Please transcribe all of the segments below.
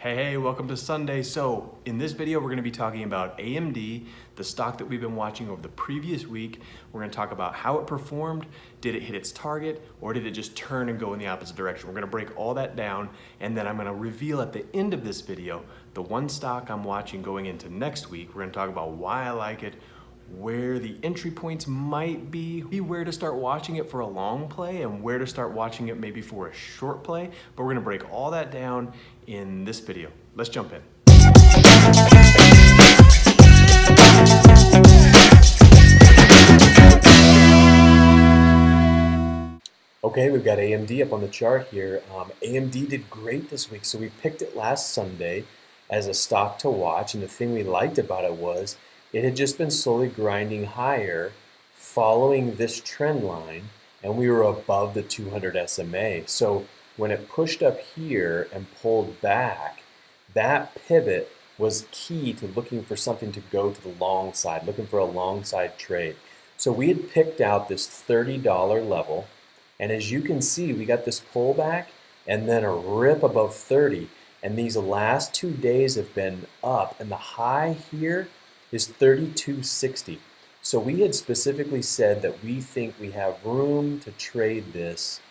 Hey, welcome to Sunday. So in this video, we're gonna be talking about AMD, the stock that we've been watching over the previous week. We're gonna talk about how it performed, did it hit its target, or did it just turn and go in the opposite direction? We're gonna break all that down, and then I'm gonna reveal at the end of this video, the one stock I'm watching going into next week. We're gonna talk about why I like it, where the entry points might be, where to start watching it for a long play, and where to start watching it maybe for a short play. But we're gonna break all that down in this video. Let's jump in. Okay, we've got AMD up on the chart here. AMD did great this week, so we picked it last Sunday as a stock to watch, and the thing we liked about it was it had just been slowly grinding higher following this trend line, and we were above the 200 SMA. So when it pushed up here and pulled back, that pivot was key to looking for something to go to the long side, looking for a long side trade. So we had picked out this $30 level, and as you can see, we got this pullback and then a rip above 30. And these last 2 days have been up, and the high here is 32.60. So we had specifically said that we think we have room to trade this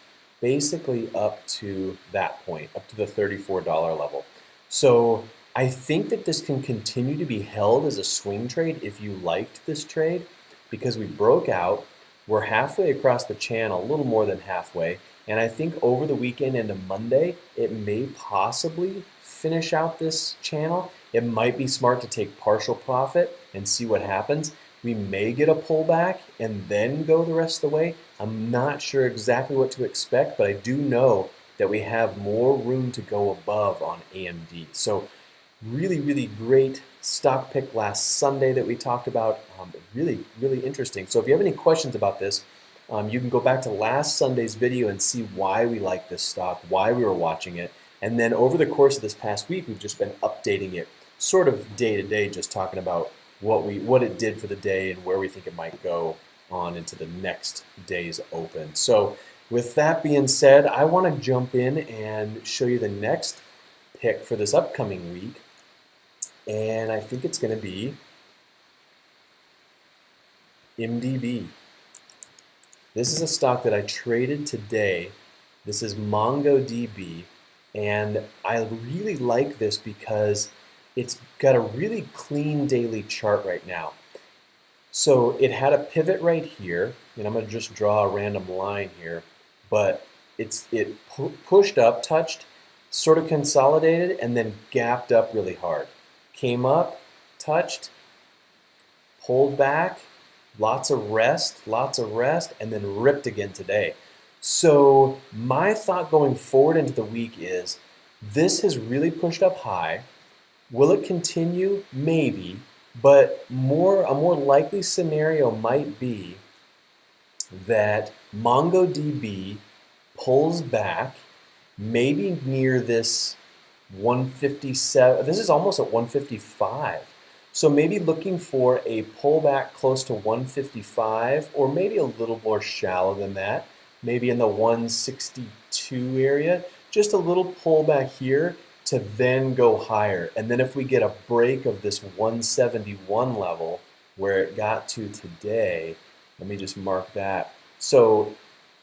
basically up to that point, up to the $34 level. So I think that this can continue to be held as a swing trade if you liked this trade, because we broke out, we're halfway across the channel, a little more than halfway, and I think over the weekend into Monday, it may possibly finish out this channel. It might be smart to take partial profit and see what happens. We may get a pullback and then go the rest of the way. I'm not sure exactly what to expect, but I do know that we have more room to go above on AMD. So really, really great stock pick last Sunday that we talked about. Really, really interesting. So if you have any questions about this, you can go back to last Sunday's video and see why we like this stock, why we were watching it. And then over the course of this past week, we've just been updating it sort of day to day, just talking about what it did for the day and where we think it might go on into the next day's open. So with that being said, I want to jump in and show you the next pick for this upcoming week. And I think it's going to be MDB. This is a stock that I traded today. This is MongoDB, and I really like this because it's got a really clean daily chart right now. So it had a pivot right here, and I'm going to just draw a random line here, but it pushed up, touched, sort of consolidated, and then gapped up really hard. Came up, touched, pulled back, lots of rest, and then ripped again today. So my thought going forward into the week is this has really pushed up high. Will it continue? Maybe, but a more likely scenario might be that MongoDB pulls back, maybe near this 157. This is almost at 155. So maybe looking for a pullback close to 155, or maybe a little more shallow than that, maybe in the 162 area. Just a little pullback here to then go higher. And then if we get a break of this 171 level where it got to today, let me just mark that. So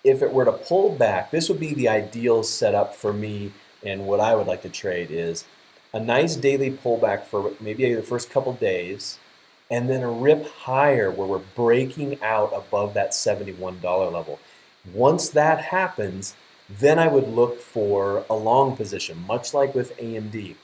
if it were to pull back, this would be the ideal setup for me, and what I would like to trade is a nice daily pullback for maybe the first couple days, and then a rip higher where we're breaking out above that $71 level. Once that happens, then I would look for a long position, much like with AMD.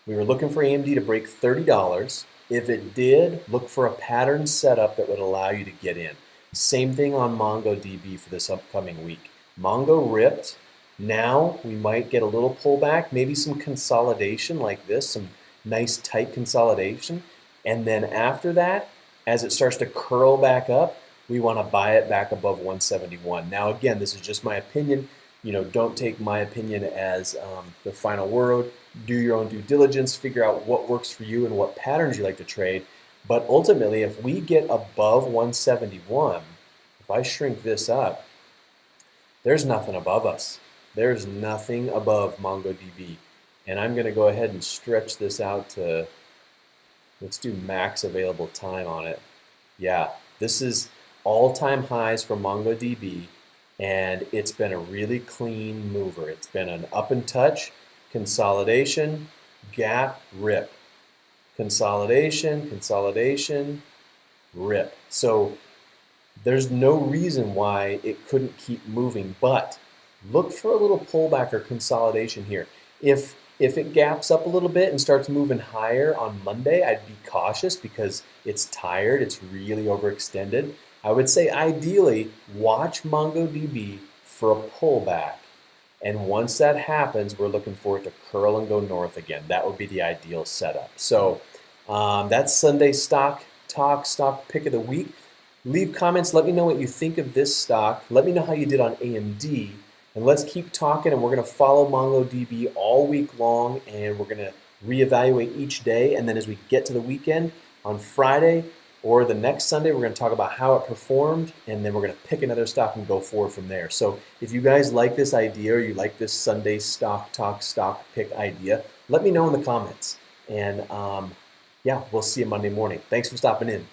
We were looking for AMD to break $30. If it did, look for a pattern setup that would allow you to get in. Same thing on MongoDB for this upcoming week. Mongo ripped. Now we might get a little pullback, maybe some consolidation like this, some nice tight consolidation. And then after that, as it starts to curl back up, we want to buy it back above 171. Now again, this is just my opinion. Don't take my opinion as the final word. Do your own due diligence, figure out what works for you and what patterns you like to trade. But ultimately, if we get above 171, if I shrink this up, there's nothing above us. There's nothing above MongoDB. And I'm going to go ahead and stretch this out to, let's do max available time on it. Yeah, this is all-time highs for MongoDB, and it's been a really clean mover. It's been an up and touch, consolidation, gap, rip. Consolidation, consolidation, rip. So there's no reason why it couldn't keep moving, but look for a little pullback or consolidation here. If it gaps up a little bit and starts moving higher on Monday, I'd be cautious because it's tired, it's really overextended. I would say ideally watch MongoDB for a pullback. And once that happens, we're looking for it to curl and go north again. That would be the ideal setup. So that's Sunday stock talk, stock pick of the week. Leave comments. Let me know what you think of this stock. Let me know how you did on AMD. And let's keep talking, and we're going to follow MongoDB all week long, and we're going to reevaluate each day. And then as we get to the weekend, on Friday or the next Sunday, we're going to talk about how it performed, and then we're going to pick another stock and go forward from there. So if you guys like this idea or you like this Sunday stock talk, stock pick idea, let me know in the comments. And yeah, we'll see you Monday morning. Thanks for stopping in.